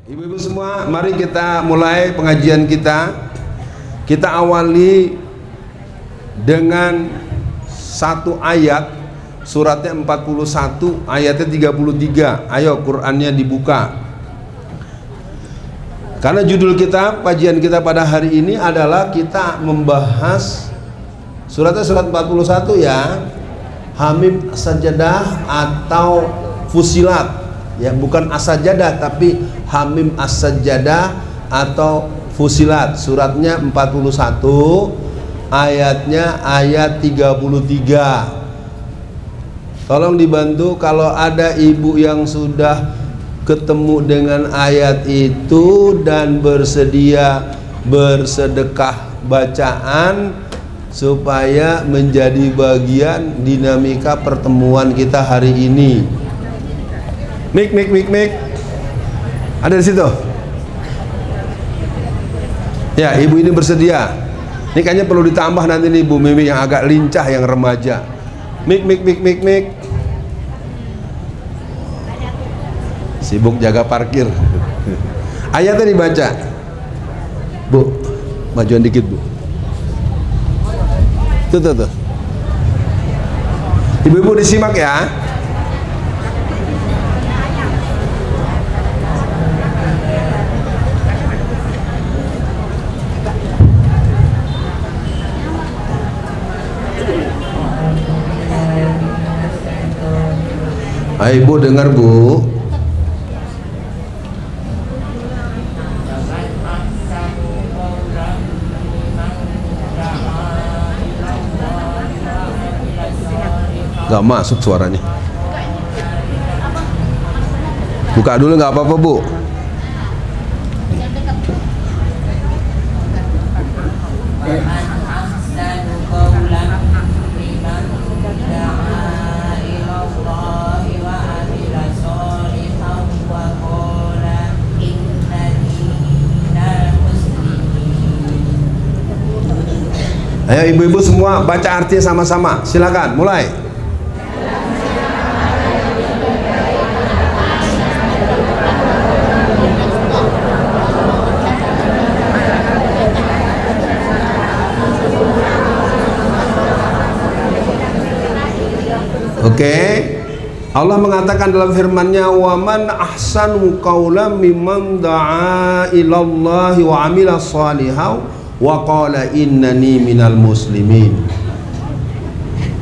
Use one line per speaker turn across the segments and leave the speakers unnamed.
Ibu-ibu semua, mari kita mulai pengajian kita. Kita awali dengan satu ayat, suratnya 41, ayatnya 33. Ayo Qur'annya dibuka. Karena judul kita, kajian kita pada hari ini adalah kita membahas suratnya surat 41 ya. Hamim As-Sajadah atau Fusilat. Ya, bukan As-Sajadah tapi Hamim As-Sajadah atau Fusilat. Suratnya 41, ayatnya ayat 33. Tolong dibantu kalau ada ibu yang sudah ketemu dengan ayat itu dan bersedia bersedekah bacaan supaya menjadi bagian dinamika pertemuan kita hari ini. Mik. Ada di situ? Ya, ibu ini bersedia. Ini kayaknya perlu ditambah nanti nih Bu Mimi yang agak lincah, yang remaja. Mik. Sibuk jaga parkir. Ayatnya dibaca. Bu, majuan dikit Bu. Tuh. Ibu-ibu disimak ya. Ayo Bu, dengar Bu. Gak masuk suaranya. Buka dulu gak apa-apa Bu. Ayo ibu-ibu semua baca artinya sama-sama. Silakan, mulai. Oke. Allah mengatakan dalam firman-Nya, "Wa man ahsanu qawlan mimman da'a ilallahi wa 'amila shalihan wa qala innani minal muslimin."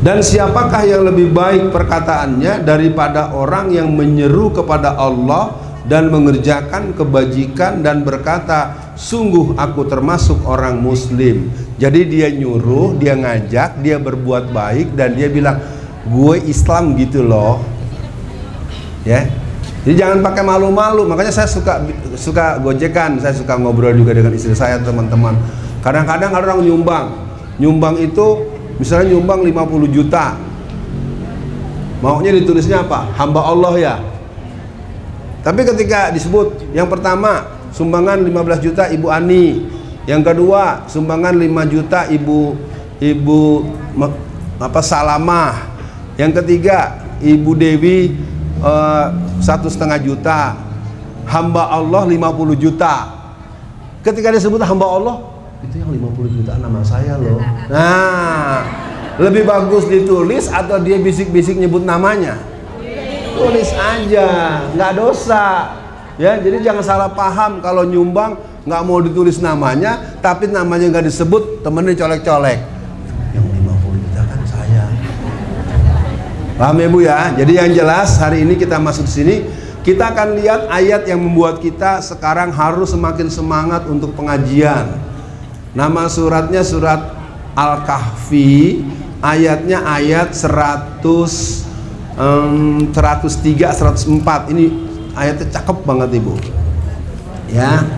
Dan siapakah yang lebih baik perkataannya daripada orang yang menyeru kepada Allah dan mengerjakan kebajikan dan berkata, sungguh aku termasuk orang muslim. Jadi dia nyuruh, dia ngajak, dia berbuat baik dan dia bilang, gue Islam gitu loh. Ya. Jadi jangan pakai malu-malu. Makanya saya suka gojekan, saya suka ngobrol juga dengan istri saya, teman-teman. Kadang-kadang ada orang nyumbang itu misalnya nyumbang 50 juta. Maunya ditulisnya apa? Hamba Allah ya. Tapi ketika disebut yang pertama sumbangan 15 juta Ibu Ani, yang kedua sumbangan 5 juta Ibu Salamah, yang ketiga Ibu Dewi 1,5 juta, hamba Allah 50 juta. Ketika disebut hamba Allah, itu yang 50 juta nama saya loh. Nah, lebih bagus ditulis atau dia bisik-bisik nyebut namanya? Tulis aja, nggak dosa. Ya, jadi jangan salah paham kalau nyumbang nggak mau ditulis namanya, tapi namanya nggak disebut, temennya colek-colek. Yang 50 juta kan saya. Paham ya Bu ya? Jadi yang jelas hari ini kita masuk sini, kita akan lihat ayat yang membuat kita sekarang harus semakin semangat untuk pengajian. Nama suratnya surat Al-Kahfi, ayatnya ayat 103, 104. Ini ayatnya cakep banget Ibu. Ya.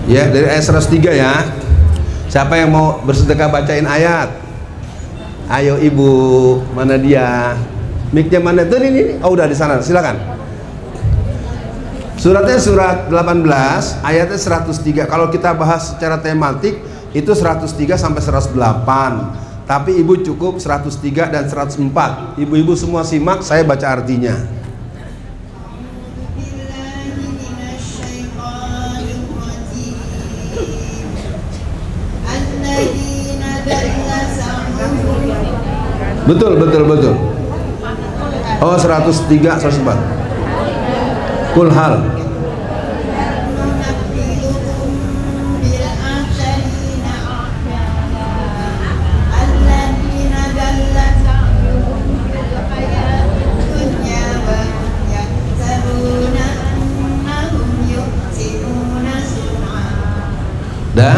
Ya, dari ayat 103 ya. Siapa yang mau bersedekah bacain ayat? Ayo Ibu, mana dia? Mic-nya mana? Tuh ini. Oh, udah di sana. Silakan. Suratnya surat 18, ayatnya 103. Kalau kita bahas secara tematik itu 103 sampai 108. Tapi ibu cukup 103 dan 104. Ibu-ibu semua simak, saya baca artinya. Betul. Oh, 103, 104. Kul hal. Dah,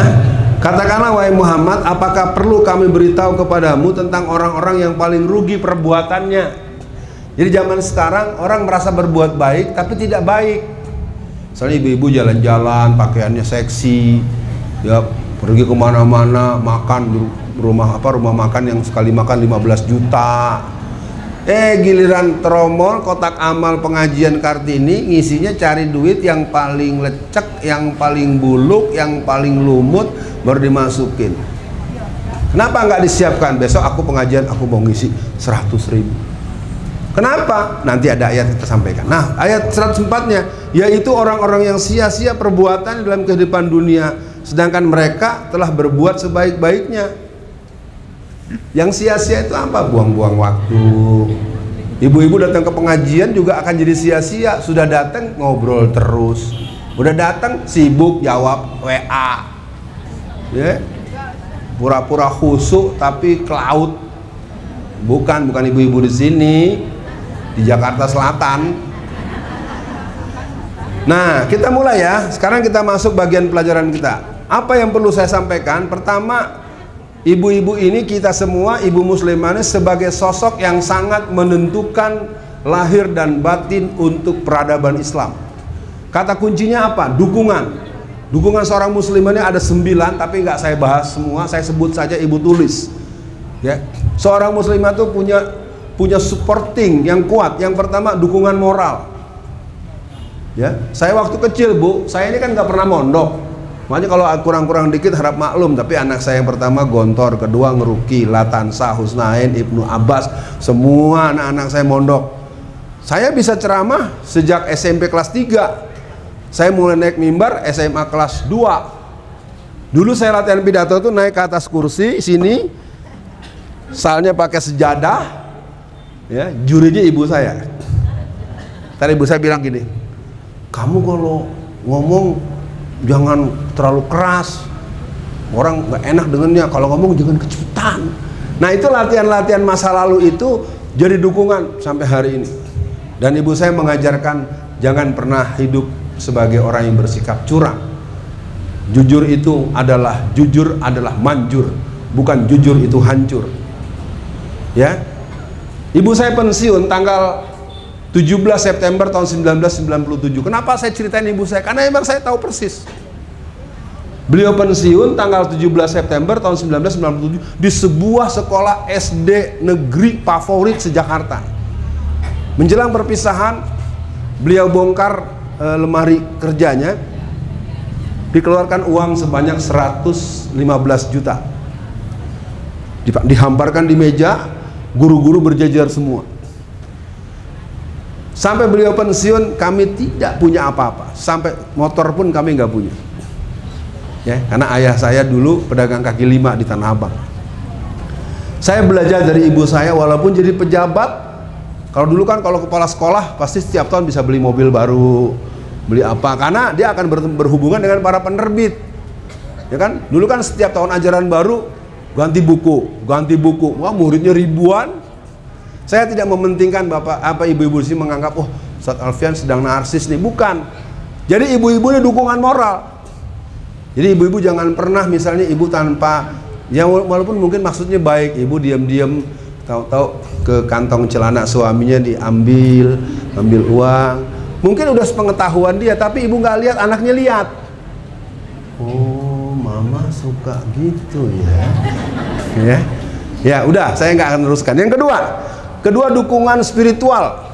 katakanlah wahai Muhammad, apakah perlu kami beritahu kepadamu tentang orang-orang yang paling rugi perbuatannya? Jadi zaman sekarang orang merasa berbuat baik tapi tidak baik. Misalnya ibu-ibu jalan-jalan, pakaiannya seksi, ya pergi kemana-mana, makan di rumah makan yang sekali makan 15 juta. Giliran tromol kotak amal pengajian Kartini ngisinya cari duit yang paling lecek, yang paling buluk, yang paling lumut baru dimasukin. Kenapa nggak disiapkan? Besok aku pengajian, aku mau ngisi 100.000. Kenapa? Nanti ada ayat kita sampaikan. Nah, ayat 104-nya yaitu orang-orang yang sia-sia perbuatan dalam kehidupan dunia, sedangkan mereka telah berbuat sebaik-baiknya. Yang sia-sia itu apa? Buang-buang waktu. Ibu-ibu datang ke pengajian juga akan jadi sia-sia. Sudah datang ngobrol terus, udah datang sibuk jawab WA, ya, pura-pura khusyuk tapi ke laut. Bukan ibu-ibu di sini, di Jakarta Selatan. Nah, kita mulai ya. Sekarang kita masuk bagian pelajaran kita. Apa yang perlu saya sampaikan? Pertama, ibu-ibu ini, kita semua ibu muslimah ini sebagai sosok yang sangat menentukan lahir dan batin untuk peradaban Islam. Kata kuncinya apa? Dukungan. Dukungan seorang muslimah ini ada 9, tapi nggak saya bahas semua, saya sebut saja ibu tulis. Ya, seorang muslimah itu punya supporting yang kuat. Yang pertama dukungan moral. Ya, saya waktu kecil Bu, saya ini kan nggak pernah mondok. Makanya kalau kurang-kurang dikit harap maklum, tapi anak saya yang pertama Gontor, kedua Ngeruki, Latansa, Husnain, Ibnu Abbas, semua anak-anak saya mondok. Saya bisa ceramah sejak SMP kelas 3. Saya mulai naik mimbar SMA kelas 2. Dulu saya latihan pidato tuh naik ke atas kursi sini, salnya pakai sejadah, ya, jurinya ibu saya. Tadi ibu saya bilang gini, kamu kalau ngomong jangan terlalu keras, orang nggak enak dengannya, kalau ngomong jangan kejutan. Nah, itu latihan-latihan masa lalu itu jadi dukungan sampai hari ini. Dan ibu saya mengajarkan jangan pernah hidup sebagai orang yang bersikap curang. Jujur adalah manjur, bukan jujur itu hancur. Ya, ibu saya pensiun tanggal 17 September tahun 1997. Kenapa saya ceritain ibu saya? Karena emang saya tahu persis. Beliau pensiun tanggal 17 September tahun 1997 di sebuah sekolah SD negeri favorit se-Jakarta. Menjelang perpisahan, beliau bongkar lemari kerjanya, dikeluarkan uang sebanyak 115 juta. Dihamparkan di meja, guru-guru berjajar semua. Sampai beliau pensiun kami tidak punya apa-apa, sampai motor pun kami nggak punya. Ya, karena ayah saya dulu pedagang kaki lima di Tanah Abang. Saya belajar dari ibu saya, walaupun jadi pejabat. Kalau dulu kan kalau kepala sekolah pasti setiap tahun bisa beli mobil baru, beli apa, karena dia akan berhubungan dengan para penerbit. Ya kan? Dulu kan setiap tahun ajaran baru ganti buku. Wah, muridnya ribuan. Saya tidak mementingkan ibu-ibu sini menganggap Ustadz Alfian sedang narsis nih, bukan. Jadi ibu-ibu ini dukungan moral. Jadi ibu-ibu jangan pernah misalnya ibu tanpa, ya walaupun mungkin maksudnya baik, ibu diam-diam tahu-tahu ke kantong celana suaminya ambil uang. Mungkin udah sepengetahuan dia, tapi ibu nggak lihat, anaknya lihat. Oh, mama suka gitu ya. Ya udah, saya nggak akan teruskan. Yang kedua dukungan spiritual.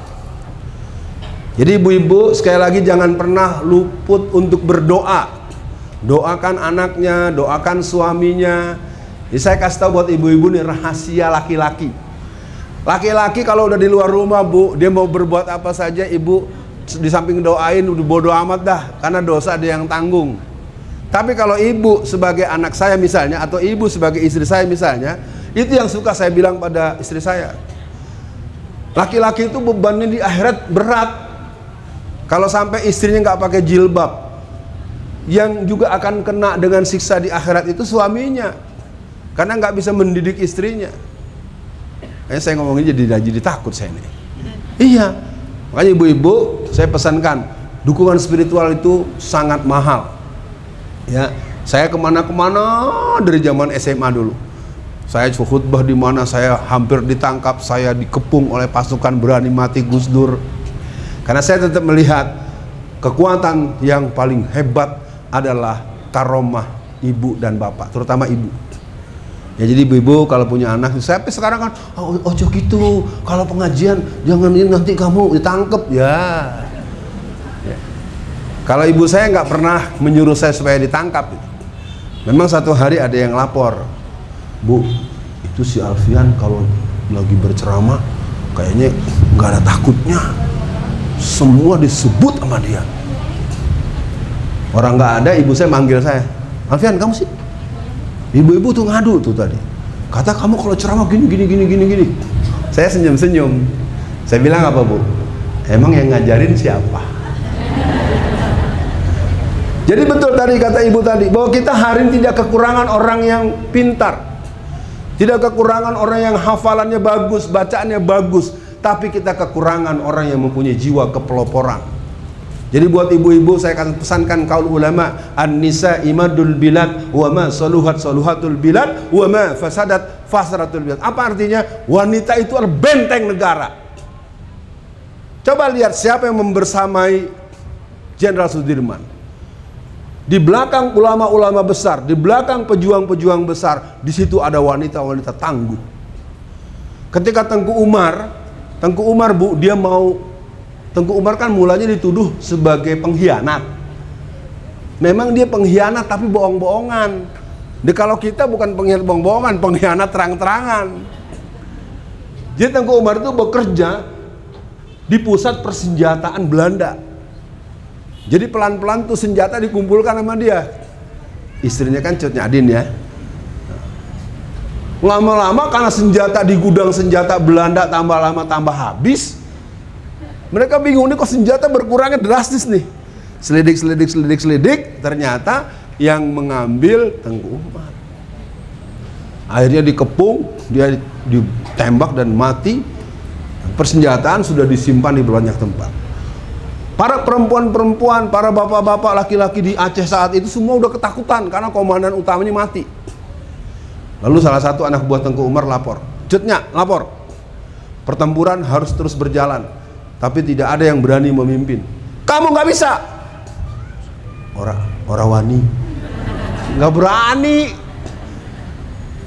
Jadi ibu-ibu sekali lagi jangan pernah luput untuk berdoa. Doakan anaknya, doakan suaminya. Jadi saya kasih tahu buat ibu-ibu nih rahasia laki-laki. Laki-laki kalau udah di luar rumah Bu, dia mau berbuat apa saja ibu di samping doain udah bodo amat dah, karena dosa ada yang tanggung. Tapi kalau ibu sebagai anak saya misalnya, atau ibu sebagai istri saya misalnya, itu yang suka saya bilang pada istri saya. Laki-laki itu bebannya di akhirat berat. Kalau sampai istrinya nggak pakai jilbab, yang juga akan kena dengan siksa di akhirat itu suaminya, karena nggak bisa mendidik istrinya. Saya ngomongin jadi takut saya nih. Iya, makanya ibu-ibu saya pesankan, dukungan spiritual itu sangat mahal. Ya, saya kemana-kemana dari zaman SMA dulu. Saya khutbah di mana saya hampir ditangkap, saya dikepung oleh pasukan berani mati Gus Dur. Karena saya tetap melihat kekuatan yang paling hebat adalah karomah ibu dan bapak, terutama ibu. Ya, jadi ibu-ibu kalau punya anak, saya sekarang kan ojo gitu, kalau pengajian jangan ini nanti kamu ditangkap ya. Kalau ibu saya nggak pernah menyuruh saya supaya ditangkap. Memang satu hari ada yang lapor, Bu, itu si Alfian kalau lagi berceramah kayaknya nggak ada takutnya, semua disebut sama dia. Orang nggak ada, ibu saya manggil saya, Alfian kamu sih? Ibu-ibu tuh ngadu tuh tadi, kata kamu kalau ceramah gini. Saya senyum-senyum, saya bilang apa Bu? Emang yang ngajarin siapa? Jadi betul tadi kata ibu tadi, bahwa kita hari ini tidak kekurangan orang yang pintar, tidak kekurangan orang yang hafalannya bagus, bacaannya bagus, tapi kita kekurangan orang yang mempunyai jiwa kepeloporan. Jadi buat ibu-ibu saya akan pesankan kaul ulama, an-nisa imadul bilad wa ma saluhatul bilad wa ma fasadatul bilad. Apa artinya? Wanita itu adalah benteng negara. Coba lihat siapa yang membersamai Jenderal Sudirman. Di belakang ulama-ulama besar, di belakang pejuang-pejuang besar, di situ ada wanita-wanita tangguh. Ketika Tengku Umar Bu, Tengku Umar kan mulanya dituduh sebagai pengkhianat. Memang dia pengkhianat tapi bohong-bohongan. Kalau kita bukan pengkhianat bohong-bohongan, pengkhianat terang-terangan. Jadi Tengku Umar itu bekerja di pusat persenjataan Belanda. Jadi pelan-pelan tuh senjata dikumpulkan sama dia. Istrinya kan Cut Nyadin ya. Lama-lama karena senjata di gudang senjata Belanda tambah lama tambah habis. Mereka bingung nih kok senjata berkurangnya drastis nih. Selidik, ternyata yang mengambil Tengku Umar. Akhirnya dikepung, dia ditembak dan mati. Persenjataan sudah disimpan di banyak tempat. Para perempuan-perempuan, para bapak-bapak, laki-laki di Aceh saat itu semua udah ketakutan karena komandan utamanya mati. Lalu salah satu anak buah Tengku Umar lapor, Cutnya lapor, pertempuran harus terus berjalan, tapi tidak ada yang berani memimpin. Kamu nggak bisa. Orang wani, nggak berani.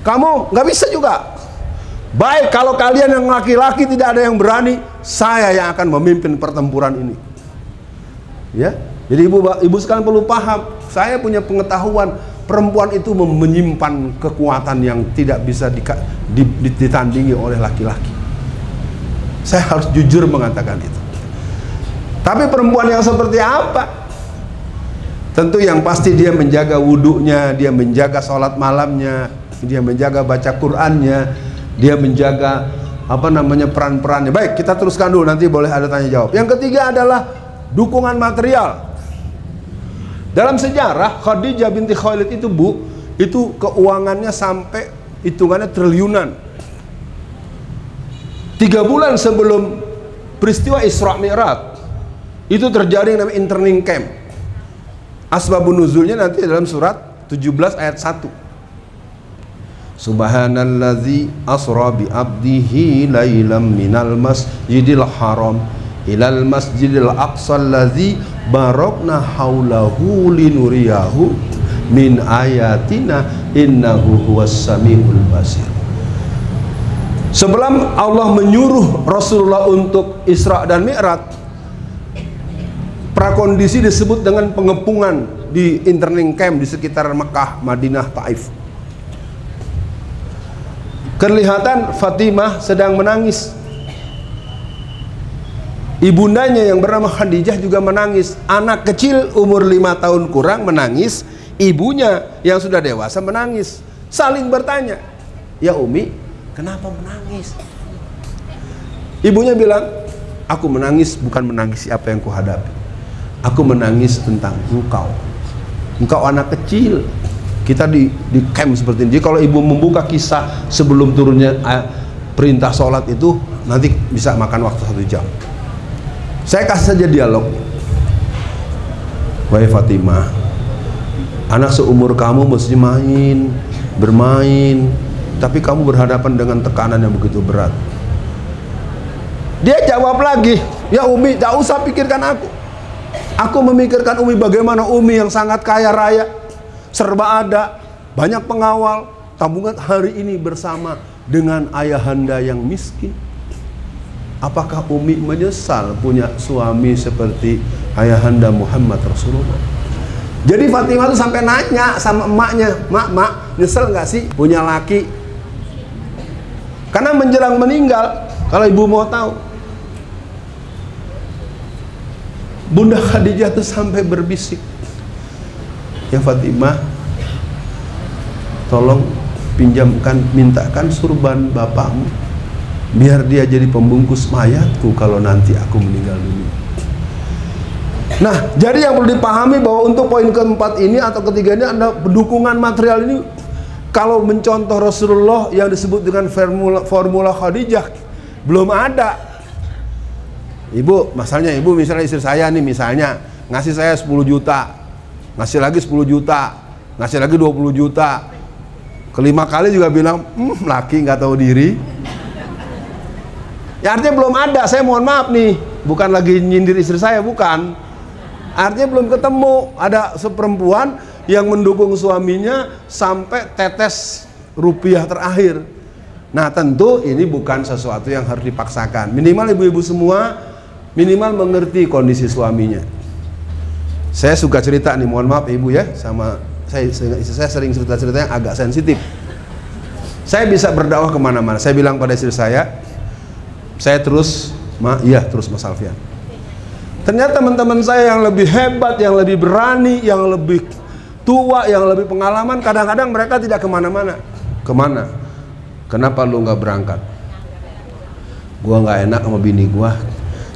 Kamu nggak bisa juga. Baik, kalau kalian yang laki-laki tidak ada yang berani, saya yang akan memimpin pertempuran ini. Ya, jadi ibu sekalian perlu paham. Saya punya pengetahuan, perempuan itu menyimpan kekuatan yang tidak bisa ditandingi oleh laki-laki. Saya harus jujur mengatakan itu. Tapi perempuan yang seperti apa? Tentu yang pasti dia menjaga wudhunya, dia menjaga sholat malamnya, dia menjaga baca Qur'annya, dia menjaga peran-perannya. Baik, kita teruskan dulu, nanti boleh ada tanya jawab. Yang ketiga adalah dukungan material. Dalam sejarah Khadijah binti Khuwailid itu Bu, itu keuangannya sampai hitungannya triliunan. 3 bulan sebelum peristiwa Isra Mi'raj itu terjadi yang namanya interning camp. Asbabun nuzulnya nanti dalam surat 17 ayat 1. Subhanallazi asra bi abdihi lailam minal masjidil haram ilal masjidil aqsa allazi barakna haulahu linuriyahu min ayatina innahu huwas samiul basir. Sebelum Allah menyuruh Rasulullah untuk Isra dan Mi'raj, prakondisi disebut dengan pengepungan di interning camp di sekitar Mekah, Madinah, Taif. Kelihatan Fatimah sedang menangis. Ibundanya yang bernama Khadijah juga menangis. Anak kecil umur 5 tahun kurang menangis. Ibunya yang sudah dewasa menangis, saling bertanya, "Ya Umi, kenapa menangis?" Ibunya bilang, "Aku menangis bukan menangis apa yang kuhadapi. Aku menangis tentang engkau. Engkau anak kecil. Kita di camp seperti ini. Jadi kalau ibu membuka kisah sebelum turunnya perintah sholat itu, nanti bisa makan waktu 1 jam. Saya kasih saja dialog. Wahai Fatimah, anak seumur kamu mesti bermain, tapi kamu berhadapan dengan tekanan yang begitu berat." Dia jawab lagi, "Ya Umi, tak usah pikirkan aku. Aku memikirkan Umi bagaimana Umi yang sangat kaya raya, serba ada, banyak pengawal, tabungan hari ini bersama dengan ayahanda yang miskin. Apakah Umi menyesal punya suami seperti ayahanda Muhammad Rasulullah?" Jadi Fatimah tuh sampai nanya sama emaknya, "Mak, nyesel nggak sih punya laki?" Karena menjelang meninggal, kalau ibu mau tahu, Bunda Khadijah tuh sampai berbisik, "Ya Fatimah, tolong mintakan surban bapakmu, biar dia jadi pembungkus mayatku kalau nanti aku meninggal dunia." Nah, jadi yang perlu dipahami bahwa untuk poin keempat ini atau ketiga ini ada dukungan material ini. Kalau mencontoh Rasulullah yang disebut dengan formula Khadijah belum ada. Ibu, misalnya istri saya nih misalnya ngasih saya 10 juta, ngasih lagi 10 juta, ngasih lagi 20 juta. Kelima kali juga bilang, laki nggak tahu diri. Ya artinya belum ada. Saya mohon maaf nih, bukan lagi nyindir istri saya, bukan. Artinya belum ketemu ada seperempuan yang mendukung suaminya sampai tetes rupiah terakhir. Nah tentu ini bukan sesuatu yang harus dipaksakan. Minimal ibu-ibu semua minimal mengerti kondisi suaminya. Saya suka cerita nih, mohon maaf ibu ya, sama saya sering cerita-cerita yang agak sensitif. Saya bisa berdakwah kemana-mana. Saya bilang pada istri saya terus Mas Alfian. Ternyata teman-teman saya yang lebih hebat, yang lebih berani, yang lebih tua, yang lebih pengalaman, kadang-kadang mereka tidak kemana-mana. Kemana? Kenapa lu nggak berangkat? Gua nggak enak sama bini gua.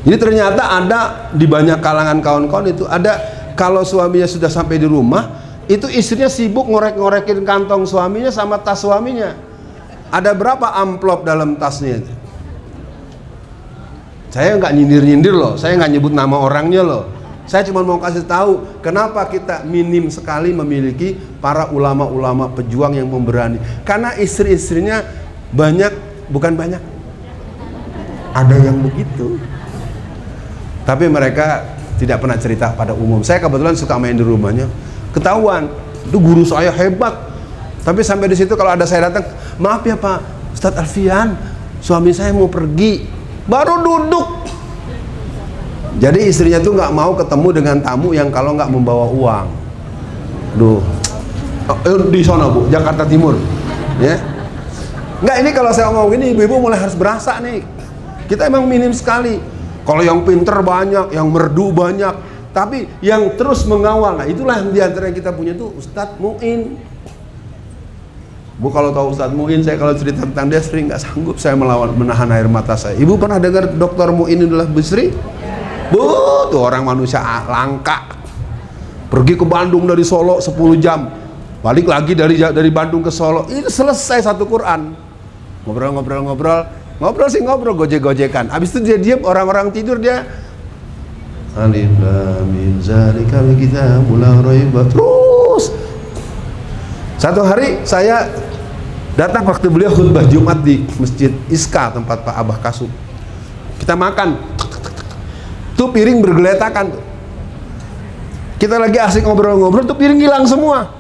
Jadi ternyata ada di banyak kalangan kawan-kawan itu ada, kalau suaminya sudah sampai di rumah, itu istrinya sibuk ngorek-ngorekin kantong suaminya sama tas suaminya. Ada berapa amplop dalam tasnya? Saya nggak nyindir-nyindir loh, saya nggak nyebut nama orangnya loh. Saya cuma mau kasih tahu kenapa kita minim sekali memiliki para ulama-ulama pejuang yang pemberani. Karena istri-istrinya bukan banyak, ada yang begitu. Tapi mereka tidak pernah cerita pada umum. Saya kebetulan suka main di rumahnya, ketahuan itu guru saya hebat. Tapi sampai di situ kalau ada saya datang, "Maaf ya Pak Ustadz Alfian, suami saya mau pergi." Baru duduk. Jadi istrinya tuh nggak mau ketemu dengan tamu yang kalau nggak membawa uang. Di sana Bu, Jakarta Timur, ya. Nggak, ini kalau saya ngomong ini ibu-ibu mulai harus berasa nih. Kita emang minim sekali. Kalau yang pinter banyak, yang merdu banyak, tapi yang terus mengawal. Nah itulah yang diantara kita punya tuh Ustadz Muin. Bu kalau tahu Ustadz Muin, saya kalau cerita tentang dia sering nggak sanggup saya menahan air mata saya. Ibu pernah dengar Dr. Muin adalah Bisri? Bu, tuh orang manusia langka. Pergi ke Bandung dari Solo 10 jam, balik lagi dari Bandung ke Solo, itu selesai satu Quran. Ngobrol, gojek-gojekan. Habis itu dia diam, orang-orang tidur, dia Alif Lam Mim Zalikal Kitabul La Raiba. Terus satu hari saya datang waktu beliau khutbah Jumat di Masjid Iska, tempat Pak Abah Kasub. Kita makan, tuh piring bergeletakan tuh. Kita lagi asik ngobrol-ngobrol, tuh piring hilang semua.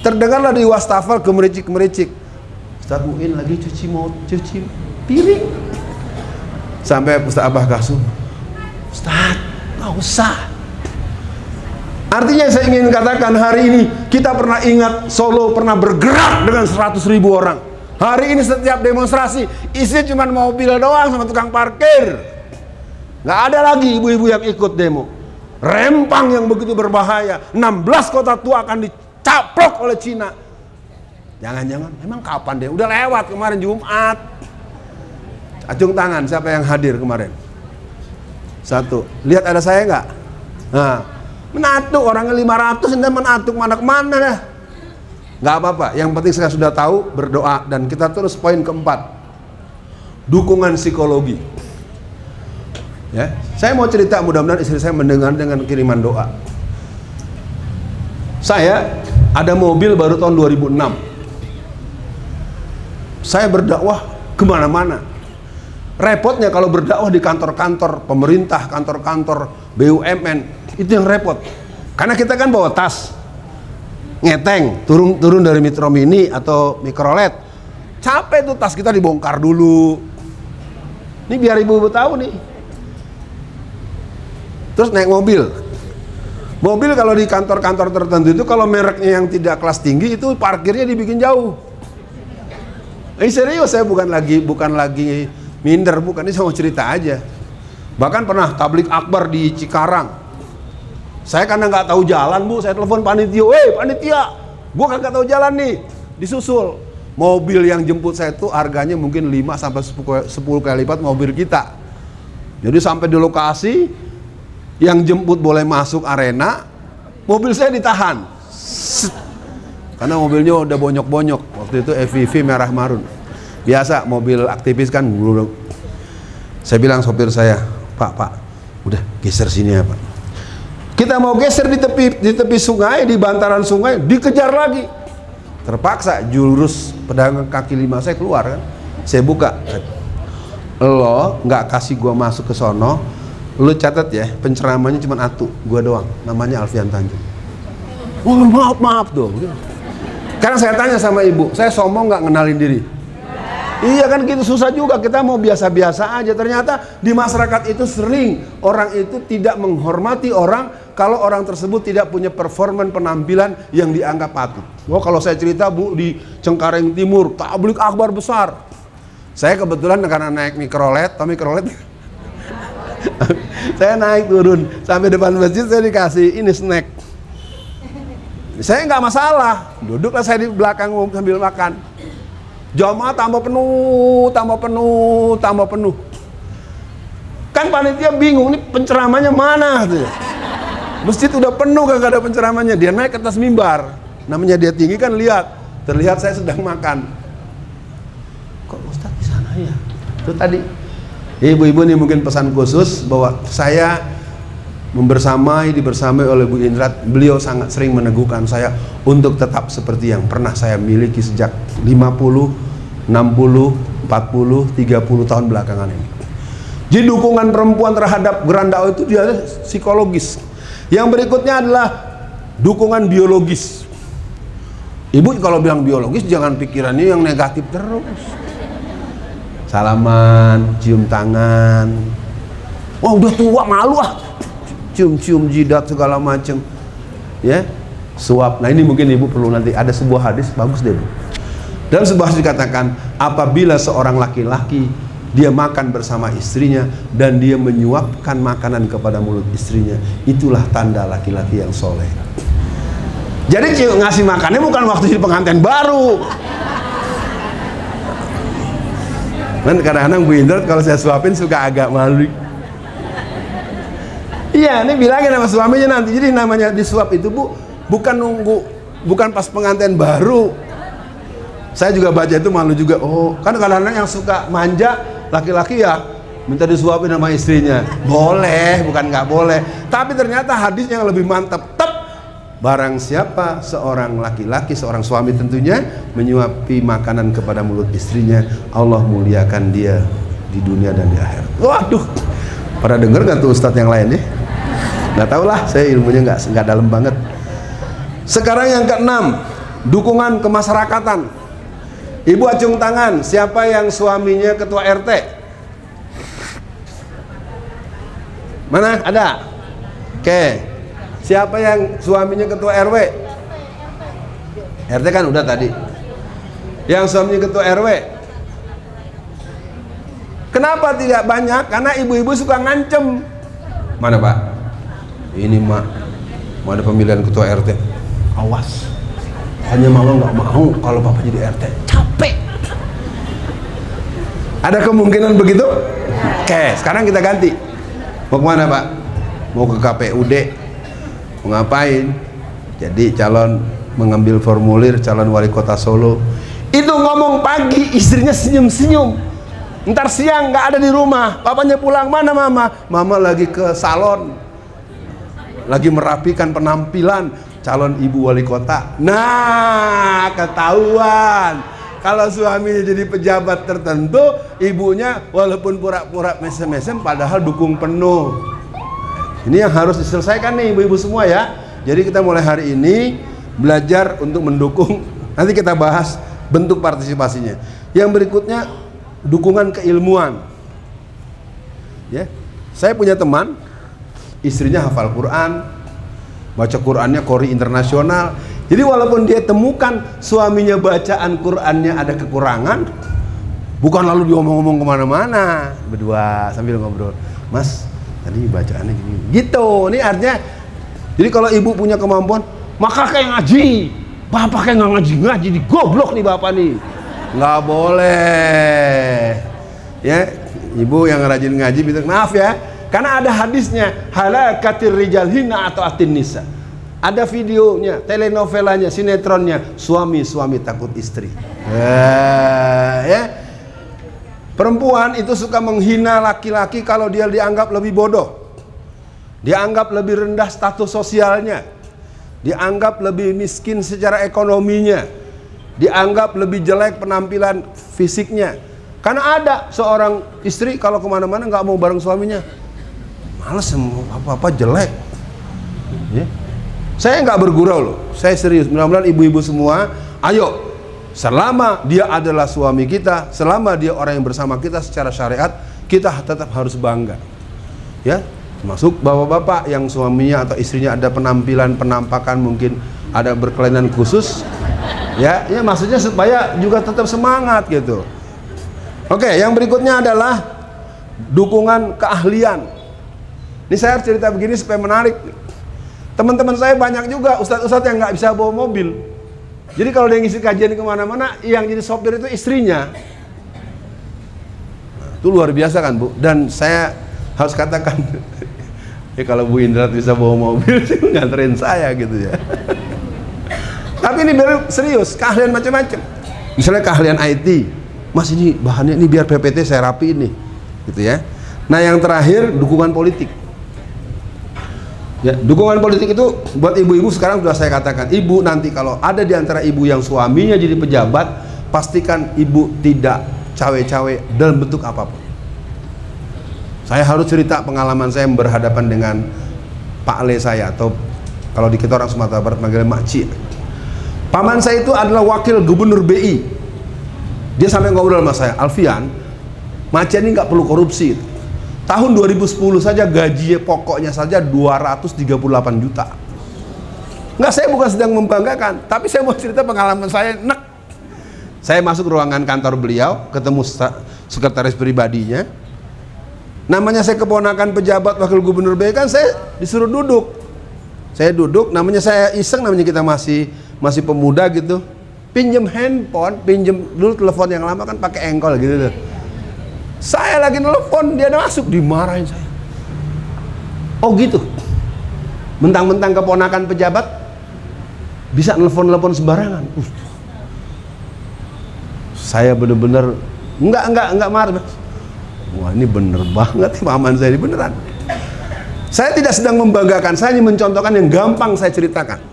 Terdengarlah di wastafel gemericik-gemericik. Ustadz Muin lagi cuci piring. Sampai Ustadz Abah Kasub, "Ustadz, nggak usah." Artinya saya ingin katakan hari ini kita pernah ingat Solo pernah bergerak dengan 100.000 orang. Hari ini setiap demonstrasi isinya cuma mobil doang sama tukang parkir. Nggak ada lagi ibu-ibu yang ikut demo. Rempang yang begitu berbahaya, 16 kota tua akan dicaplok oleh Cina. Jangan-jangan, emang kapan deh? Udah lewat kemarin Jumat. Acung tangan, siapa yang hadir kemarin? Satu, lihat ada saya nggak? Nah, menatuk orangnya 500, anda menatuk mana-mana dah. Nggak apa-apa, yang penting saya sudah tahu, berdoa. Dan kita terus poin keempat, dukungan psikologi. Ya, saya mau cerita, mudah-mudahan istri saya mendengar dengan kiriman doa. Saya ada mobil baru tahun 2006. Saya berdakwah kemana-mana. Repotnya kalau berdakwah di kantor-kantor pemerintah, kantor-kantor BUMN, itu yang repot. Karena kita kan bawa tas, ngeteng, turun dari Metro Mini atau Mikrolet, capek tuh tas kita dibongkar dulu. Ini biar ibu-ibu tahu nih. Terus naik mobil. Mobil kalau di kantor-kantor tertentu itu kalau mereknya yang tidak kelas tinggi itu parkirnya dibikin jauh. Ini serius, saya bukan lagi minder, bukan, ini saya mau cerita aja. Bahkan pernah tablik akbar di Cikarang. Saya karena nggak tahu jalan, Bu, saya telepon panitia, panitia, gua kagak tahu jalan nih, disusul. Mobil yang jemput saya itu harganya mungkin 5 sampai 10 kali lipat mobil kita. Jadi sampai di lokasi, yang jemput boleh masuk arena, mobil saya ditahan. Karena mobilnya udah bonyok-bonyok. Waktu itu FVV merah marun. Biasa mobil aktivis kan. Saya bilang sopir saya, Pak, udah geser sini ya Pak. Kita mau geser di tepi sungai, di bantaran sungai, dikejar lagi. Terpaksa jurus pedagang kaki 5 saya keluar kan. Saya buka. Lo nggak kasih gua masuk ke sono, lo catat ya, penceramanya cuma atu, gua doang. Namanya Alfian Tanjung. Oh, maaf tuh. Karena saya tanya sama ibu, saya sombong nggak ngenalin diri? Iya kan, gitu susah juga, kita mau biasa-biasa aja. Ternyata di masyarakat itu sering orang itu tidak menghormati orang kalau orang tersebut tidak punya performan penampilan yang dianggap patut. Oh, kalau saya cerita, Bu, di Cengkareng Timur tablik akbar besar. Saya kebetulan karena naik mikrolet, saya naik turun sampai depan masjid, saya dikasih ini snack. Saya nggak masalah, duduklah saya di belakang sambil makan. Jamaah tambah penuh. Kan panitia bingung, nih penceramanya mana? Masjid udah penuh, gak ada penceramanya. Dia naik ke atas mimbar. Namanya dia tinggi kan, terlihat saya sedang makan. Kok Ustaz di sana ya? Itu tadi. Ibu-ibu nih mungkin pesan khusus bahwa saya dibersamai oleh Bu Indrat. Beliau sangat sering meneguhkan saya untuk tetap seperti yang pernah saya miliki sejak 50, 60, 40, 30 tahun belakangan ini. Jadi dukungan perempuan terhadap gerakan dakwah itu dia psikologis. Yang berikutnya adalah dukungan biologis. Ibu kalau bilang biologis jangan pikirannya yang negatif terus. Salaman, cium tangan. Wah, udah tua, malu ah. Cium-cium jidat segala macam, ya, suap. Nah ini mungkin ibu perlu nanti ada sebuah hadis bagus deh, Bu. Dalam sebuah hadis dikatakan, apabila seorang laki-laki dia makan bersama istrinya dan dia menyuapkan makanan kepada mulut istrinya, itulah tanda laki-laki yang soleh. Jadi ngasih makannya bukan waktu jadi pengantin baru. Kan kadang-kadang Bu Indra kalau saya suapin suka agak malu. Iya, ini bilangin sama suaminya nanti. Jadi namanya disuap itu, Bu, bukan pas pengantin baru. Saya juga baca itu malu juga. Oh, kan kadang-kadang yang suka manja laki-laki ya minta disuapin sama istrinya. Boleh, bukan nggak boleh. Tapi ternyata hadis yang lebih mantap. Barang siapa seorang laki-laki, seorang suami tentunya menyuapi makanan kepada mulut istrinya, Allah muliakan dia di dunia dan di akhirat. Waduh, pada denger nggak tuh ustadz yang lain ya? Nggak tahu lah, saya ilmunya nggak dalam banget. Sekarang yang keenam, dukungan kemasyarakatan. Ibu acung tangan, siapa yang suaminya ketua RT? Mana? Ada? Oke. Siapa yang suaminya ketua RW? RT kan udah tadi. Yang suaminya ketua RW? Kenapa tidak banyak? Karena ibu-ibu suka ngancem. Mana Pak? ini mak, mau ada pemilihan ketua RT, awas, hanya mama nggak mau kalau papa jadi RT, capek. Ada kemungkinan begitu? Oke, sekarang kita ganti. Mau kemana pak? Mau ke KPUD? Mau ngapain? Jadi calon, mengambil formulir calon wali kota Solo. Itu ngomong pagi, istrinya senyum-senyum. Ntar siang nggak ada di rumah, papanya pulang, mana mama? Mama lagi ke salon, lagi merapikan penampilan calon ibu wali kota. Nah, ketahuan kalau suaminya jadi pejabat tertentu, ibunya walaupun pura-pura mesem-mesem padahal dukung penuh. Ini yang harus diselesaikan nih ibu-ibu semua ya. Jadi kita mulai hari ini belajar untuk mendukung. Nanti kita bahas bentuk partisipasinya. Yang berikutnya, dukungan keilmuan. Ya, saya punya teman, istrinya hafal Quran, baca Qurannya Qori internasional. Jadi walaupun dia temukan suaminya bacaan Qurannya ada kekurangan, bukan lalu diomong-omong kemana-mana, berdua sambil ngobrol, mas tadi bacaannya gini, gitu. Ini artinya, jadi kalau ibu punya kemampuan, maka kayak ngaji, bapak kayak nggak ngaji, di goblok nih bapak nih. Nggak boleh ya, ibu yang rajin ngaji bilang maaf ya, karena ada hadisnya halakatir rijal hina atau atin nisa, ada videonya, telenovelanya, sinetronnya, suami takut istri. Ya, perempuan itu suka menghina laki-laki kalau dia dianggap lebih bodoh, dianggap lebih rendah status sosialnya, dianggap lebih miskin secara ekonominya, dianggap lebih jelek penampilan fisiknya. Karena ada seorang istri kalau kemana-mana nggak mau bareng suaminya, males, apa-apa jelek ya. Saya nggak bergurau loh, saya serius. Mudah-mudahan ibu-ibu semua, ayo, selama dia adalah suami kita, selama dia orang yang bersama kita secara syariat, kita tetap harus bangga ya. Termasuk bapak-bapak yang suaminya atau istrinya ada penampilan, penampakan, mungkin ada berkelainan khusus ya, ya maksudnya supaya juga tetap semangat gitu. Oke, yang berikutnya adalah dukungan keahlian. Ini saya cerita begini supaya menarik. Teman-teman saya banyak juga ustadz-ustadz yang nggak bisa bawa mobil. Jadi kalau dia ngisi kajian kemana-mana, yang jadi sopir itu istrinya. Nah, itu luar biasa kan Bu. Dan saya harus katakan, ya kalau Bu Indra bisa bawa mobil sih nganterin saya gitu ya. Tapi ini bener serius, keahlian macam-macam. Misalnya keahlian IT, mas ini bahannya ini biar PPT saya rapiin nih, gitu ya. Nah yang terakhir, dukungan politik. Ya, dukungan politik itu buat ibu-ibu sekarang sudah saya katakan, ibu nanti kalau ada di antara ibu yang suaminya jadi pejabat, pastikan ibu tidak cawe-cawe dalam bentuk apapun. Saya harus cerita pengalaman saya berhadapan dengan Pak Le saya, atau kalau di kita orang Sumatera Barat manggilnya Makci. Paman saya itu adalah wakil gubernur BI. Dia sampai ngobrol sama saya, Alfian, Makci ini nggak perlu korupsi. Tahun 2010 saja gaji pokoknya saja 238 juta. Nggak, saya bukan sedang membanggakan, tapi saya mau cerita pengalaman saya. Saya masuk ruangan kantor beliau, ketemu sekretaris pribadinya. Namanya saya keponakan pejabat wakil gubernur BI, kan saya disuruh duduk. Saya duduk, namanya saya iseng, namanya kita masih pemuda gitu. Pinjem handphone, pinjem dulu telepon yang lama kan pakai engkol gitu tuh. Saya lagi nelfon, dia masuk, dimarahin saya. Oh gitu, mentang-mentang keponakan pejabat bisa nelfon sembarangan. Saya bener-bener enggak marah. Wah ini bener banget paman saya ini beneran. Saya tidak sedang membanggakan, saya hanya mencontohkan yang gampang saya ceritakan.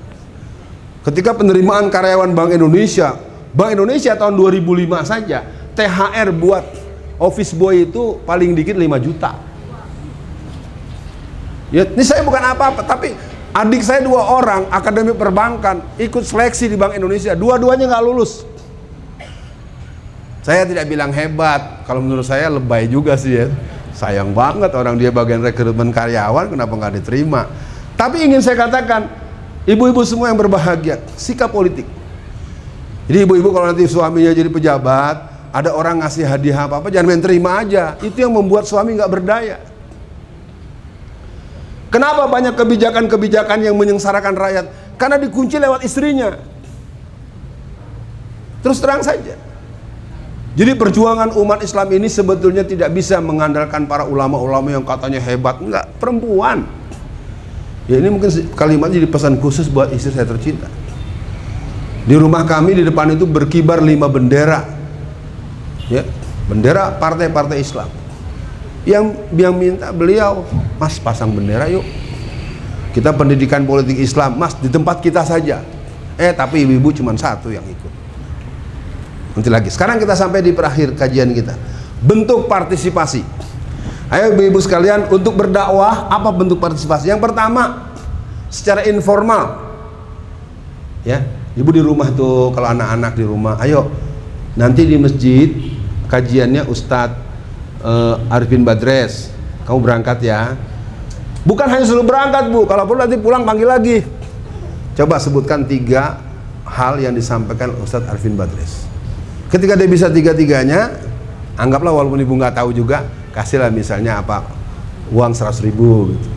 Ketika penerimaan karyawan Bank Indonesia tahun 2005 saja, THR buat office boy itu paling dikit 5 juta. Ya, ini saya bukan apa-apa, tapi adik saya 2 orang akademi perbankan ikut seleksi di Bank Indonesia, dua-duanya nggak lulus. Saya tidak bilang hebat, kalau menurut saya lebay juga sih ya. Sayang banget orang dia bagian rekrutmen karyawan, kenapa nggak diterima. Tapi ingin saya katakan, ibu-ibu semua yang berbahagia, sikap politik. Jadi ibu-ibu kalau nanti suaminya jadi pejabat, ada orang ngasih hadiah apa-apa, jangan main terima aja. Itu yang membuat suami nggak berdaya. Kenapa banyak kebijakan-kebijakan yang menyengsarakan rakyat? Karena dikunci lewat istrinya. Terus terang saja. Jadi perjuangan umat Islam ini sebetulnya tidak bisa mengandalkan para ulama-ulama yang katanya hebat. Enggak, perempuan. Ya ini mungkin kalimat jadi pesan khusus buat istri saya tercinta. Di rumah kami di depan itu berkibar 5 bendera. Ya, bendera partai-partai Islam. Yang minta beliau, Mas pasang bendera yuk. Kita pendidikan politik Islam, Mas di tempat kita saja. Tapi ibu-ibu cuma 1 yang ikut. Nanti lagi. Sekarang kita sampai di akhir kajian kita. Bentuk partisipasi. Ayo ibu-ibu sekalian, untuk berdakwah apa bentuk partisipasi? Yang pertama, secara informal. Ya, ibu di rumah tuh, kalau anak-anak di rumah, ayo nanti di masjid kajiannya Ustadz Arifin Badres, kamu berangkat ya. Bukan hanya selalu berangkat bu, kalau perlu nanti pulang panggil lagi. Coba sebutkan 3 hal yang disampaikan Ustadz Arifin Badres. Ketika dia bisa 3-tiganya, anggaplah walaupun ibu nggak tahu juga, kasihlah misalnya apa, uang 100.000 gitu.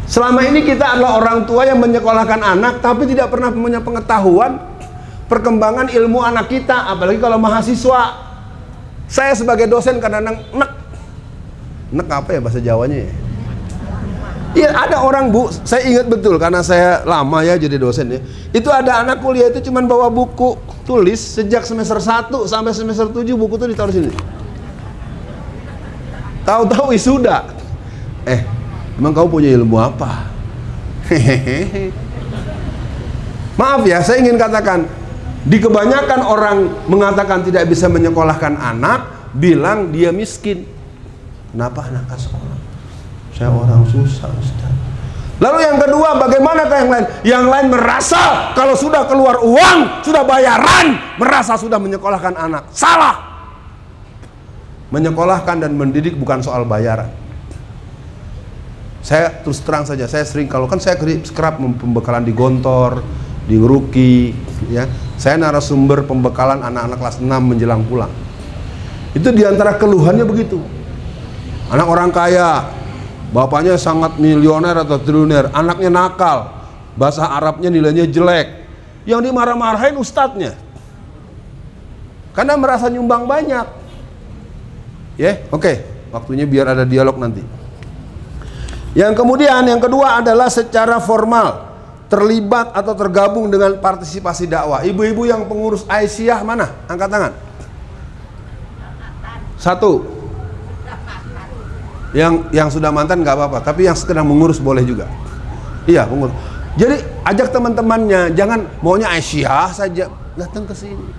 Selama ini kita adalah orang tua yang menyekolahkan anak, tapi tidak pernah punya pengetahuan perkembangan ilmu anak kita, apalagi kalau mahasiswa. Saya sebagai dosen kadang-kadang nek apa ya bahasa Jawanya ya? Iya, ada orang bu, saya ingat betul karena saya lama ya jadi dosen ya. Itu ada anak kuliah itu cuman bawa buku tulis sejak semester 1 sampai semester 7 buku itu ditaruh sini. Tahu-tahu wisuda. Emang kamu punya ilmu apa? Hehehe. Maaf ya, saya ingin katakan, di kebanyakan orang mengatakan tidak bisa menyekolahkan anak, bilang dia miskin. Kenapa anak sekolah? Saya orang susah Ustaz. Lalu yang kedua, bagaimana ke yang lain? Yang lain merasa kalau sudah keluar uang, sudah bayaran, merasa sudah menyekolahkan anak. Salah. Menyekolahkan dan mendidik bukan soal bayaran. Saya terus terang saja, saya sering, kalau kan saya kerap pembekalan di Gontor, di Ngeruki, ya. Saya narasumber pembekalan anak-anak kelas 6 menjelang pulang. Itu diantara keluhannya begitu. Anak orang kaya, bapaknya sangat milioner atau triliuner, anaknya nakal, bahasa Arabnya nilainya jelek, yang dimarah-marahin ustadznya, karena merasa nyumbang banyak. Oke, waktunya biar ada dialog nanti. Yang kemudian, yang kedua adalah secara formal terlibat atau tergabung dengan partisipasi dakwah. Ibu-ibu yang pengurus Aisyah mana? Angkat tangan. 1. Yang sudah mantan nggak apa-apa, tapi yang sedang mengurus boleh juga. Iya, pengurus. Jadi ajak teman-temannya, jangan maunya Aisyah saja, datang ke sini.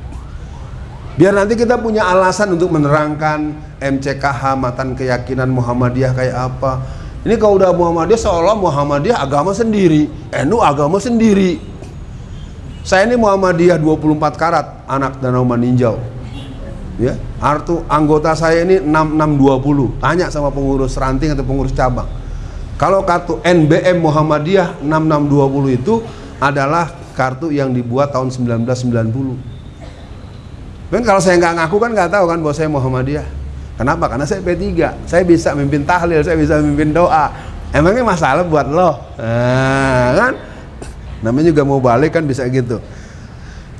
Biar nanti kita punya alasan untuk menerangkan MCKH, matan keyakinan Muhammadiyah kayak apa. Ini kalau udah Muhammadiyah seolah Muhammadiyah agama sendiri, NU agama sendiri. Saya ini Muhammadiyah 24 karat, anak Danau Maninjau. Ya, anggota saya ini 6620. Tanya sama pengurus ranting atau pengurus cabang. Kalau kartu NBM Muhammadiyah 6620 itu adalah kartu yang dibuat tahun 1990. Kan kalau saya nggak ngaku kan nggak tahu kan bahwa saya Muhammadiyah. Kenapa? Karena saya P3, saya bisa mimpin tahlil, saya bisa mimpin doa. Emangnya masalah buat lo? Kan? Namanya juga mau balik kan bisa gitu.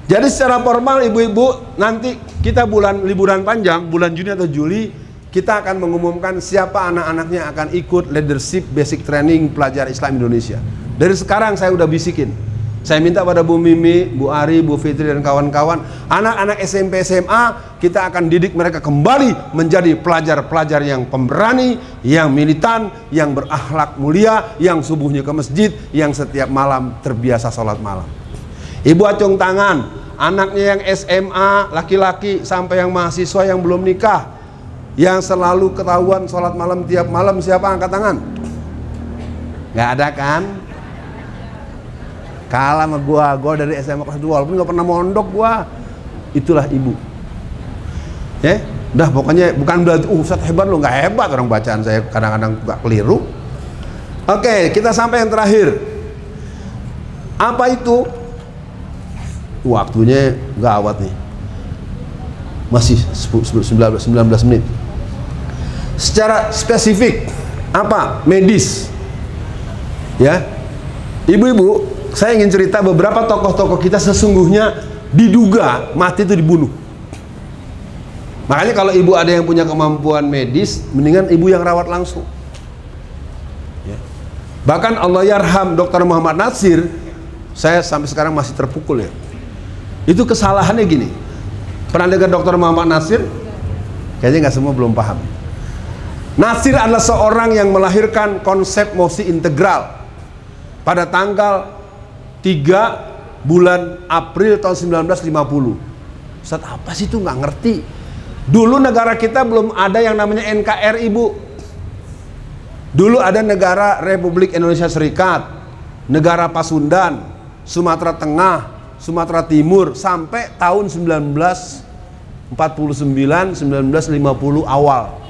Jadi secara formal ibu-ibu, nanti kita liburan panjang, bulan Juni atau Juli, kita akan mengumumkan siapa anak-anaknya akan ikut leadership basic training pelajar Islam Indonesia. Dari sekarang saya udah bisikin. Saya minta pada Bu Mimi, Bu Ari, Bu Fitri dan kawan-kawan, anak-anak SMP SMA, kita akan didik mereka kembali menjadi pelajar-pelajar yang pemberani, yang militan, yang berakhlak mulia, yang subuhnya ke masjid, yang setiap malam terbiasa sholat malam. Ibu acung tangan, anaknya yang SMA, laki-laki sampai yang mahasiswa yang belum nikah, yang selalu ketahuan sholat malam tiap malam, siapa angkat tangan? Gak ada kan? Kalah sama gua dari SMA kelas 2 walaupun gak pernah mondok gua. Itulah ibu. Udah pokoknya bukan berarti Ustaz hebat lo, nggak hebat, orang bacaan saya kadang-kadang gak keliru. Oke, kita sampai yang terakhir. Apa itu? Waktunya gawat nih. Masih 19 menit. Secara spesifik apa? Medis. Ya, ibu-ibu, saya ingin cerita beberapa tokoh-tokoh kita sesungguhnya diduga mati itu dibunuh. Makanya kalau ibu ada yang punya kemampuan medis, mendingan ibu yang rawat langsung. Ya. Bahkan Allah yarham Dr. Muhammad Nasir, saya sampai sekarang masih terpukul ya. Itu kesalahannya gini. Pernah dengar Dr. Muhammad Nasir? Kayaknya nggak semua belum paham. Nasir adalah seorang yang melahirkan konsep mosi integral pada tanggal 3 bulan April tahun 1950. Ustaz, apa sih itu? Nggak ngerti. Dulu negara kita belum ada yang namanya NKRI, Bu. Dulu ada negara Republik Indonesia Serikat, negara Pasundan, Sumatera Tengah, Sumatera Timur, sampai tahun 1949, 1950 awal.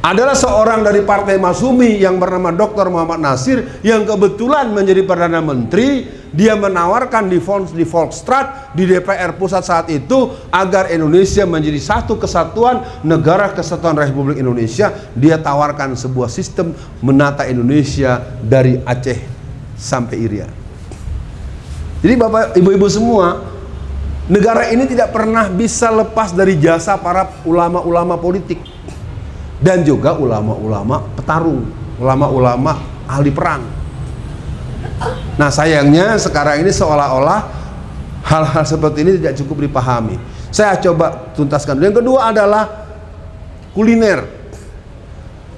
Adalah seorang dari Partai Masyumi yang bernama Dr. Muhammad Nasir yang kebetulan menjadi Perdana Menteri. Dia menawarkan di Volksstraat di DPR pusat saat itu agar Indonesia menjadi satu kesatuan negara kesatuan Republik Indonesia. Dia tawarkan sebuah sistem menata Indonesia dari Aceh sampai Irian. Jadi Bapak Ibu-ibu semua, negara ini tidak pernah bisa lepas dari jasa para ulama-ulama politik dan juga ulama-ulama petarung, ulama-ulama ahli perang. Nah sayangnya sekarang ini seolah-olah hal-hal seperti ini tidak cukup dipahami. Saya coba tuntaskan. Yang kedua adalah kuliner.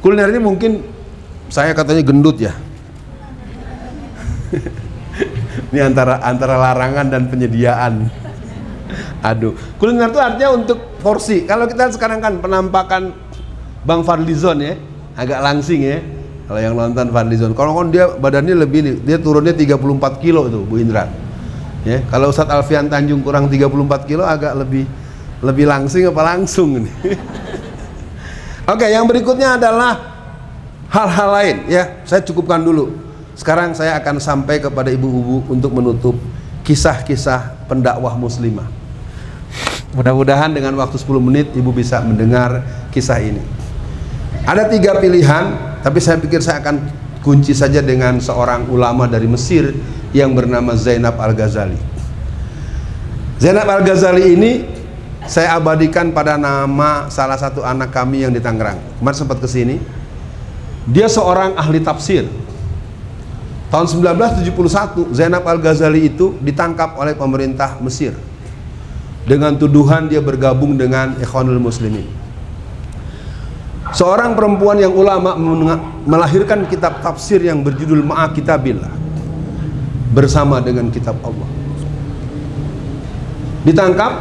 Kuliner ini mungkin saya katanya gendut ya. Ini antara larangan dan penyediaan. Aduh, kuliner itu artinya untuk porsi. Kalau kita sekarang kan penampakan Bang Fadlizon ya, agak langsing ya. Kalau yang nonton Fadlizon, kalau dia badannya lebih nih, dia turunnya 34 kilo tuh Bu Indra. Ya, kalau Ustadz Alfian Tanjung kurang 34 kilo agak lebih langsing apa langsung nih. Oke, yang berikutnya adalah hal-hal lain ya. Saya cukupkan dulu. Sekarang saya akan sampai kepada ibu-ibu untuk menutup kisah-kisah pendakwah muslimah. Mudah-mudahan dengan waktu 10 menit ibu bisa mendengar kisah ini. Ada 3 pilihan, tapi saya pikir saya akan kunci saja dengan seorang ulama dari Mesir yang bernama Zainab Al-Ghazali. Zainab Al-Ghazali ini saya abadikan pada nama salah satu anak kami yang di Tangerang. Kemarin sempat kesini. Dia seorang ahli tafsir. Tahun 1971 Zainab Al-Ghazali itu ditangkap oleh pemerintah Mesir dengan tuduhan dia bergabung dengan Ikhwanul Muslimin. Seorang perempuan yang ulama melahirkan kitab tafsir yang berjudul Ma'a Kitabillah bersama dengan kitab Allah. Ditangkap,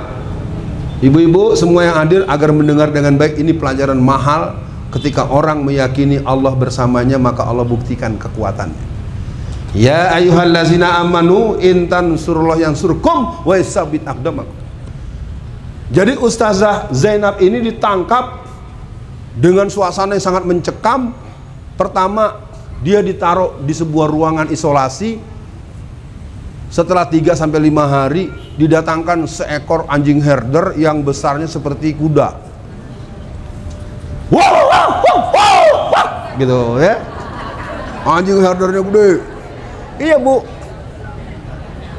ibu-ibu semua yang hadir agar mendengar dengan baik. Ini pelajaran mahal. Ketika orang meyakini Allah bersamanya, maka Allah buktikan kekuatannya. Ya ayyuhallazina amanu in tansurullah yansurkum wa yutsabbit aqdamakum. Jadi Ustazah Zainab ini ditangkap dengan suasana yang sangat mencekam. Pertama, dia ditaruh di sebuah ruangan isolasi. Setelah 3-5 hari didatangkan seekor anjing herder yang besarnya seperti kuda. Wow, wow, wow, wow, wow. Gitu ya. Anjing herdernya gede. Iya Bu.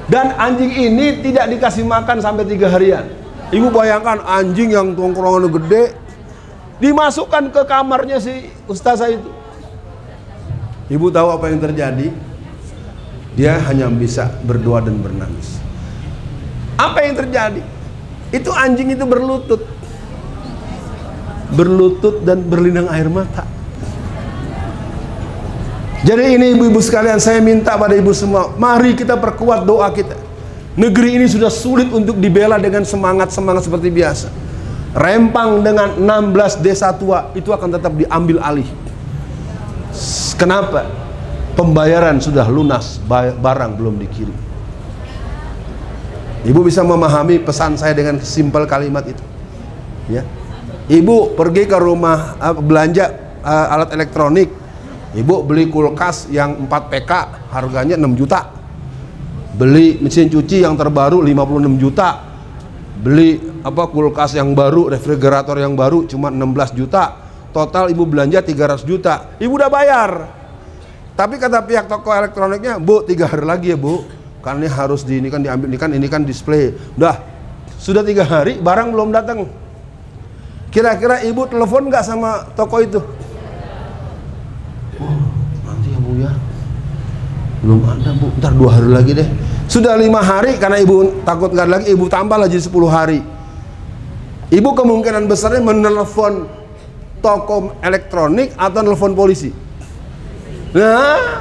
Dan anjing ini tidak dikasih makan sampai 3 harian. Ibu bayangkan anjing yang tongkrongannya gede dimasukkan ke kamarnya si ustazah itu. Ibu tahu apa yang terjadi? Dia hanya bisa berdoa dan bernangis. Apa yang terjadi? Itu anjing itu berlutut dan berlinang air mata. Jadi ini ibu-ibu sekalian, saya minta pada ibu semua, mari kita perkuat doa kita. Negeri ini sudah sulit untuk dibela dengan semangat-semangat seperti biasa. Rempang dengan 16 desa tua itu akan tetap diambil alih. Kenapa? Pembayaran sudah lunas, barang belum dikirim. Ibu bisa memahami pesan saya dengan simpel kalimat itu. Ya. Ibu pergi ke rumah belanja alat elektronik. Ibu beli kulkas yang 4 PK harganya 6 juta. Beli mesin cuci yang terbaru 56 juta. Beli kulkas yang baru, refrigerator yang baru cuma 16 juta. Total ibu belanja 300 juta. Ibu udah bayar. Tapi kata pihak toko elektroniknya, Bu, 3 hari lagi ya Bu, karena ini harus ini kan diambil, ini kan display. Udah, sudah 3 hari, barang belum datang. Kira-kira ibu telepon nggak sama toko itu? Oh, nanti ya Bu ya, belum ada Bu, ntar 2 hari lagi deh. Sudah 5 hari, karena ibu takut nggak ada lagi, ibu tambah lagi 10 hari. Ibu kemungkinan besarnya menelpon toko elektronik atau telepon polisi. Nah,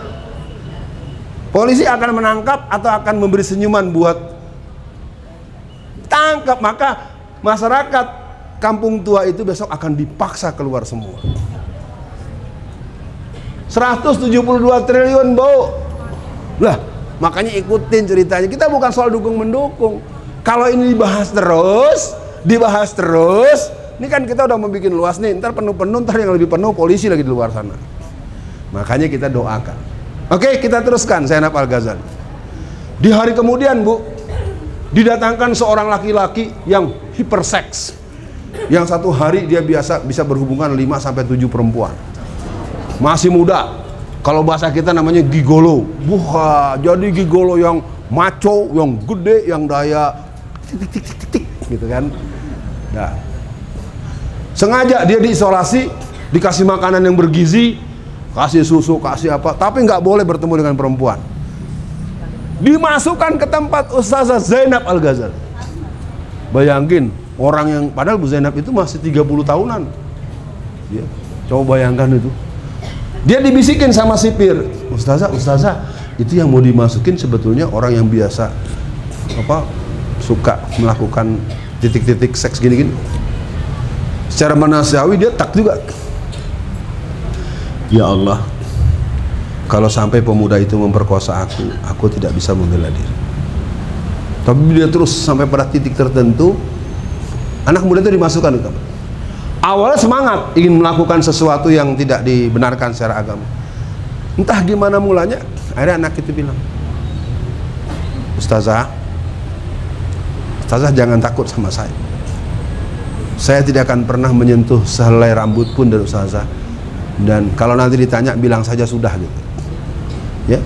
polisi akan menangkap atau akan memberi senyuman buat tangkap. Maka masyarakat kampung tua itu besok akan dipaksa keluar semua. 172 triliun Bu. Lah, makanya ikutin ceritanya. Kita bukan soal dukung-mendukung. Kalau ini dibahas terus, ini kan kita udah mau bikin luas nih. Ntar penuh-penuh, ntar yang lebih penuh polisi lagi di luar sana. Makanya kita doakan. Oke, kita teruskan Zainab Al-Ghazali. Di hari kemudian Bu, didatangkan seorang laki-laki yang hiperseks, yang satu hari dia bisa berhubungan 5-7 perempuan. Masih muda. Kalau bahasa kita namanya gigolo. Buha, jadi gigolo yang maco, yang gede, yang daya titik gitu kan. Nah, sengaja dia diisolasi, dikasih makanan yang bergizi, kasih susu, kasih apa, tapi nggak boleh bertemu dengan perempuan. Dimasukkan ke tempat Ustazah Zainab Al-Ghazali. Bayangin, orang yang padahal Bu Zainab itu masih 30 tahunan. Ya, coba bayangkan itu. Dia dibisikin sama sipir, Ustazah, itu yang mau dimasukin sebetulnya orang yang biasa suka melakukan titik-titik seks gini-gini. Secara manusiawi dia tak juga. Ya Allah, kalau sampai pemuda itu memperkosa aku tidak bisa membela diri. Tapi dia terus sampai pada titik tertentu, anak muda itu dimasukkan ke kamar. Awalnya semangat ingin melakukan sesuatu yang tidak dibenarkan secara agama. Entah gimana mulanya, akhirnya anak itu bilang, Ustazah jangan takut sama saya. Saya tidak akan pernah menyentuh sehelai rambut pun dari Ustazah. Dan kalau nanti ditanya bilang saja sudah gitu. Ya.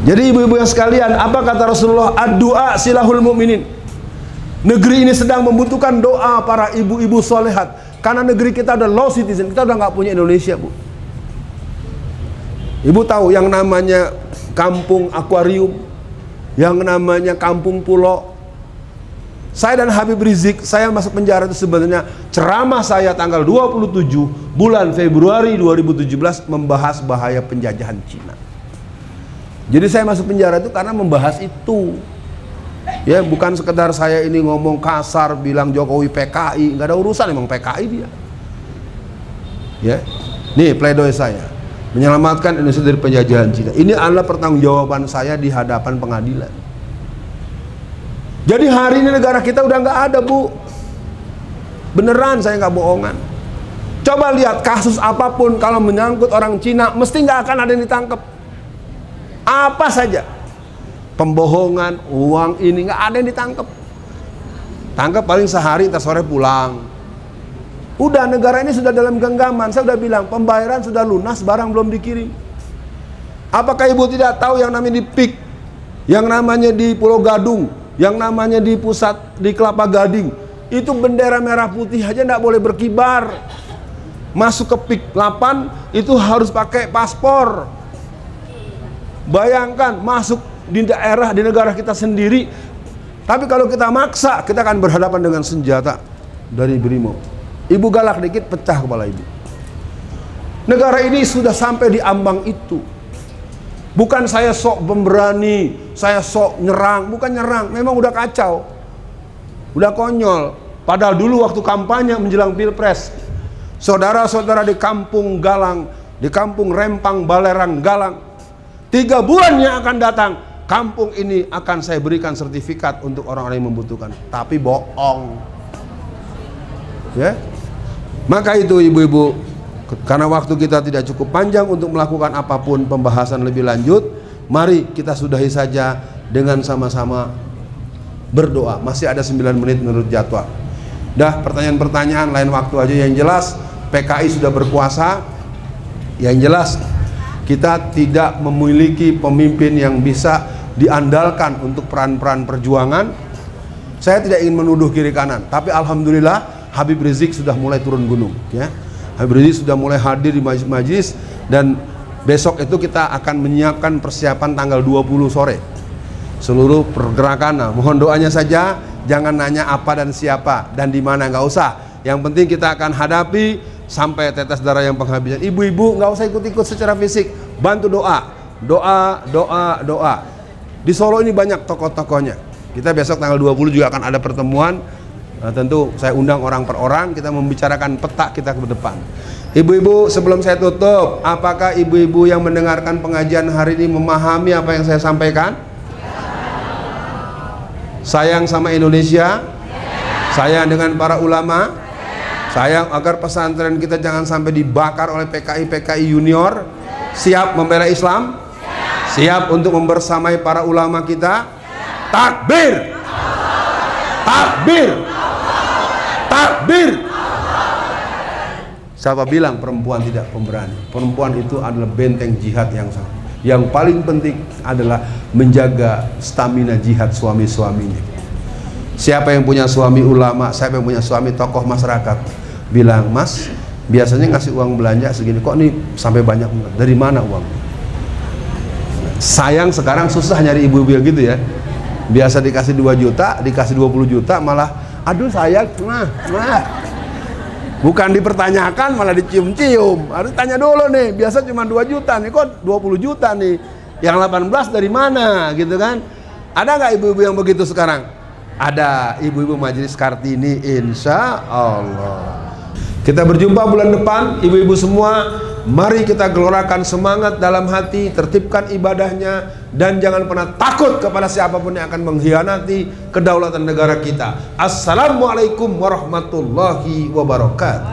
Jadi ibu-ibu yang sekalian, apa kata Rasulullah? Ad-du'a silahul mu'minin. Negeri ini sedang membutuhkan doa para ibu-ibu solehat. Karena negeri kita udah low citizen, kita udah nggak punya Indonesia Bu. Ibu tahu yang namanya kampung akuarium, yang namanya kampung pulau. Saya dan Habib Rizik, saya masuk penjara itu sebenarnya ceramah saya tanggal 27 bulan Februari 2017 membahas bahaya penjajahan Cina. Jadi saya masuk penjara itu karena membahas itu. Ya, bukan sekedar saya ini ngomong kasar bilang Jokowi PKI, nggak ada urusan, emang PKI dia. Ya. Nih pledoi saya, menyelamatkan Indonesia dari penjajahan Cina. Ini adalah pertanggungjawaban saya di hadapan pengadilan. Jadi hari ini negara kita udah nggak ada Bu. Beneran, saya nggak bohongan. Coba lihat kasus apapun kalau menyangkut orang Cina, mesti nggak akan ada yang ditangkap. Apa saja, pembohongan, uang ini nggak ada yang ditangkap. Tangkap paling sehari, ntar sore pulang. Udah, negara ini sudah dalam genggaman. Saya udah bilang pembayaran sudah lunas, barang belum dikirim. Apakah ibu tidak tahu yang namanya di PIK, yang namanya di Pulau Gadung, yang namanya di pusat di Kelapa Gading, itu bendera merah putih aja nggak boleh berkibar. Masuk ke PIK 8 itu harus pakai paspor. Bayangkan masuk di daerah, di negara kita sendiri. Tapi kalau kita maksa, kita akan berhadapan dengan senjata dari Brimob. Ibu galak dikit, pecah kepala ibu. Negara ini sudah sampai di ambang itu. Bukan saya sok pemberani, saya sok nyerang, bukan nyerang, memang udah kacau, udah konyol. Padahal dulu waktu kampanye menjelang Pilpres, saudara-saudara di Kampung Galang, di Kampung Rempang, Balerang, Galang, 3 bulan yang akan datang, kampung ini akan saya berikan sertifikat untuk orang-orang yang membutuhkan. Tapi bohong. Ya, maka itu ibu-ibu, karena waktu kita tidak cukup panjang untuk melakukan apapun pembahasan lebih lanjut, mari kita sudahi saja dengan sama-sama berdoa. Masih ada 9 menit menurut jadwal. Dah, pertanyaan-pertanyaan lain waktu aja. Yang jelas PKI sudah berkuasa. Yang jelas kita tidak memiliki pemimpin yang bisa diandalkan untuk peran-peran perjuangan. Saya tidak ingin menuduh kiri kanan, tapi alhamdulillah Habib Rizik sudah mulai turun gunung, ya. Habib Rizik sudah mulai hadir di majelis, dan besok itu kita akan menyiapkan persiapan tanggal 20 sore seluruh pergerakan. Nah, mohon doanya saja, jangan nanya apa dan siapa dan di mana, nggak usah. Yang penting kita akan hadapi sampai tetes darah yang penghabisan. Ibu-ibu nggak usah ikut-ikut secara fisik, bantu doa, doa. Di Solo ini banyak tokoh-tokohnya. Kita besok tanggal 20 juga akan ada pertemuan. Nah, tentu saya undang orang per orang, kita membicarakan peta kita ke depan. Ibu-ibu, sebelum saya tutup, apakah ibu-ibu yang mendengarkan pengajian hari ini memahami apa yang saya sampaikan? Sayang sama Indonesia, sayang dengan para ulama, sayang agar pesantren kita jangan sampai dibakar oleh PKI junior. Siap membela Islam, siap untuk membersamai para ulama kita. Takbir, takbir, takbir. Siapa bilang perempuan tidak pemberani? Perempuan itu adalah benteng jihad yang paling penting adalah menjaga stamina jihad suami-suaminya. Siapa yang punya suami ulama, siapa yang punya suami tokoh masyarakat, bilang, "Mas, biasanya ngasih uang belanja segini, kok nih sampai banyak? Dari mana uang?" Sayang sekarang susah nyari ibu-ibu yang gitu, ya. Biasa dikasih 2 juta, dikasih 20 juta, malah aduh sayang, bukan dipertanyakan malah dicium-cium. Harus tanya dulu nih, biasa cuma 2 juta nih, kok 20 juta nih, yang 18 dari mana, gitu kan. Ada nggak ibu-ibu yang begitu sekarang? Ada. Ibu-ibu Majelis Kartini, insya Allah. Kita berjumpa bulan depan, ibu-ibu semua. Mari kita gelorakan semangat dalam hati, tertibkan ibadahnya, dan jangan pernah takut kepada siapapun yang akan mengkhianati kedaulatan negara kita. Assalamualaikum warahmatullahi wabarakatuh.